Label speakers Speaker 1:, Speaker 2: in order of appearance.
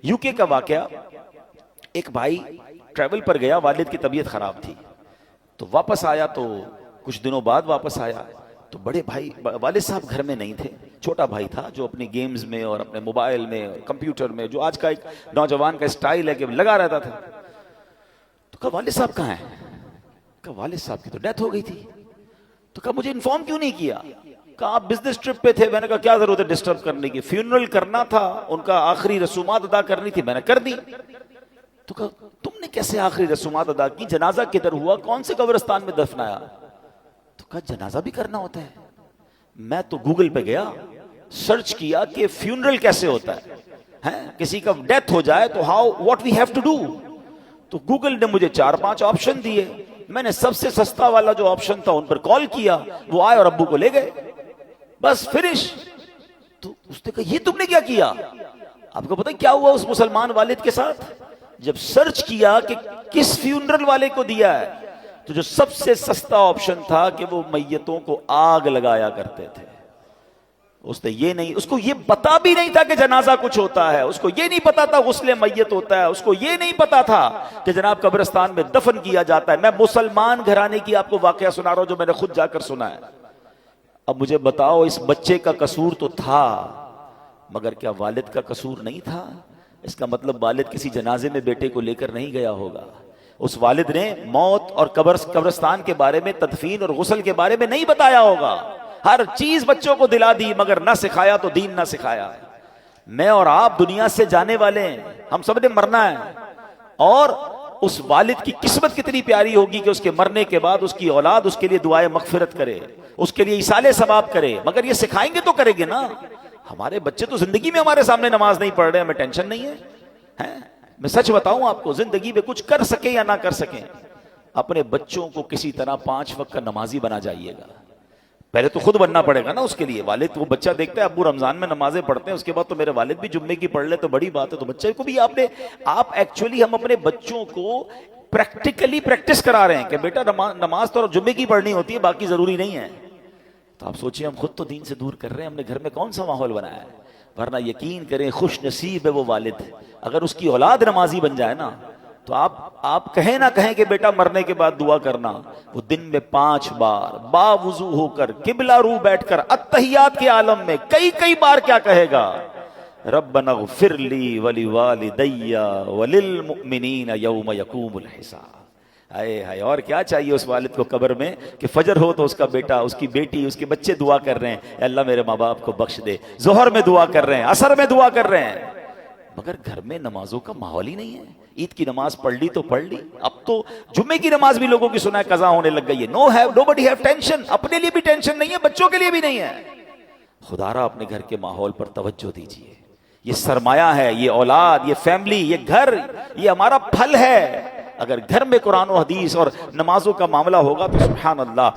Speaker 1: You کے کا واقعہ، ایک بھائی ٹریول پر گیا، والد کی طبیعت خراب تھی تو واپس آیا، تو کچھ دنوں بعد واپس آیا تو بڑے بھائی والد صاحب گھر میں نہیں تھے، چھوٹا بھائی تھا جو اپنی گیمز میں اور اپنے موبائل میں کمپیوٹر میں، جو آج کا ایک نوجوان کا اسٹائل ہے کہ لگا رہتا تھا. تو کہا والد صاحب کہاں ہیں؟ کہا والد صاحب کی تو ڈیتھ ہو گئی تھی. تو کہا مجھے انفارم کیوں نہیں کیا؟ کہا آپ بزنس ٹرپ پہ تھے. میں نے کہا کیا ضرورت ہے ڈسٹرب کرنے کی، فیونرل کرنا تھا، ان کا آخری رسومات ادا کرنی تھی، میں نے کر دی. تو کہا تم نے کیسے آخری رسومات ادا کی؟ جنازہ کدھر ہوا؟ کون سے قبرستان میں دفنایا؟ تو کہا جنازہ بھی کرنا ہوتا ہے. میں تو گوگل پہ گیا، سرچ کیا کہ فیونرل کیسے ہوتا ہے، کسی کا ڈیتھ ہو جائے تو what we have to do. تو گوگل نے مجھے 4-5 آپشن دیے، میں نے سب سے سستا والا جو آپشن تھا ان پر کال کیا، وہ آئے اور ابو کو لے گئے، بس فنش. تو اس نے کہا یہ تم نے کیا کیا؟ آپ کو پتہ کیا ہوا اس مسلمان والد کے ساتھ؟ جب سرچ کیا کہ کس فیونرل والے کو دیا ہے، تو جو سب سے سستا آپشن تھا کہ وہ میتوں کو آگ لگایا کرتے تھے. اس نے یہ نہیں، اس کو یہ پتا بھی نہیں تھا کہ جنازہ کچھ ہوتا ہے، اس کو یہ نہیں پتا تھا غسل میت ہوتا ہے، اس کو یہ نہیں پتا تھا کہ جناب قبرستان میں دفن کیا جاتا ہے. میں مسلمان گھرانے کی آپ کو واقعہ سنا رہا ہوں جو میں نے خود جا کر سنا ہے. اب مجھے بتاؤ اس بچے کا قصور تو تھا، مگر کیا والد کا قصور نہیں تھا؟ اس کا مطلب والد کسی جنازے میں بیٹے کو لے کر نہیں گیا ہوگا. اس والد نے موت اور قبرستان کے بارے میں، تدفین اور غسل کے بارے میں نہیں بتایا ہوگا. ہر چیز بچوں کو دلا دی مگر نہ سکھایا تو دین نہ سکھایا. میں اور آپ دنیا سے جانے والے ہیں، ہم سب نے مرنا ہے، اور اس والد کی قسمت کتنی پیاری ہوگی کہ اس کے مرنے کے بعد اس کی اولاد اس کے لیے دعائے مغفرت کرے، اس کے لیے ایصال ثواب کرے. مگر یہ سکھائیں گے تو کریں گے نا. ہمارے بچے تو زندگی میں ہمارے سامنے نماز نہیں پڑھ رہے، ہمیں ٹینشن نہیں ہے. میں سچ بتاؤں آپ کو، زندگی میں کچھ کر سکیں یا نہ کر سکیں، اپنے بچوں کو کسی طرح 5 وقت کا نمازی بنا جائیے گا. پہلے تو خود بننا پڑے گا نا اس کے لیے. والد وہ بچہ دیکھتا ہے ابو رمضان میں نمازیں پڑھتے ہیں، اس کے بعد تو میرے والد بھی جمعے کی پڑھ لے تو بڑی بات ہے. تو بچے کو بھی آپ ایکچولی ہم اپنے بچوں کو پریکٹیکلی پریکٹس کرا رہے ہیں کہ بیٹا نماز تو جمعے کی پڑھنی ہوتی ہے، باقی ضروری نہیں ہے. تو آپ سوچیں ہم خود تو دین سے دور کر رہے ہیں، ہم نے گھر میں کون سا ماحول بنایا ہے. ورنہ یقین کریں خوش نصیب ہے وہ والد، اگر اس کی اولاد نمازی بن جائے نا، تو آپ کہیں نہ کہیں کہ بیٹا مرنے کے بعد دعا کرنا، وہ دن میں 5 بار با وضو ہو کر قبلہ رو بیٹھ کر اتحیات کے عالم میں کئی بار کیا کہے گا؟ ربنا اغفر لی ولوالدی وللمؤمنین یوم یقوم الحساب. ہائے ہائے، اور کیا چاہیے اس والد کو قبر میں کہ فجر ہو تو اس کا بیٹا، اس کی بیٹی، اس کے بچے دعا کر رہے ہیں اے اللہ میرے ماں باپ کو بخش دے، ظہر میں دعا کر رہے ہیں، عصر میں دعا کر رہے ہیں. مگر گھر میں نمازوں کا ماحول ہی نہیں ہے. عید کی نماز پڑھ لی تو پڑھ لی، اب تو جمعے کی نماز بھی لوگوں کی سنا ہے قضا ہونے لگ گئی ہے. nobody have tension. اپنے لیے بھی ٹینشن نہیں ہے، بچوں کے لیے بھی نہیں ہے. خدا را اپنے گھر کے ماحول پر توجہ دیجیے. یہ سرمایہ ہے، یہ اولاد، یہ فیملی، یہ گھر، یہ ہمارا پھل ہے. اگر گھر میں قرآن و حدیث اور نمازوں کا معاملہ ہوگا تو سبحان اللہ.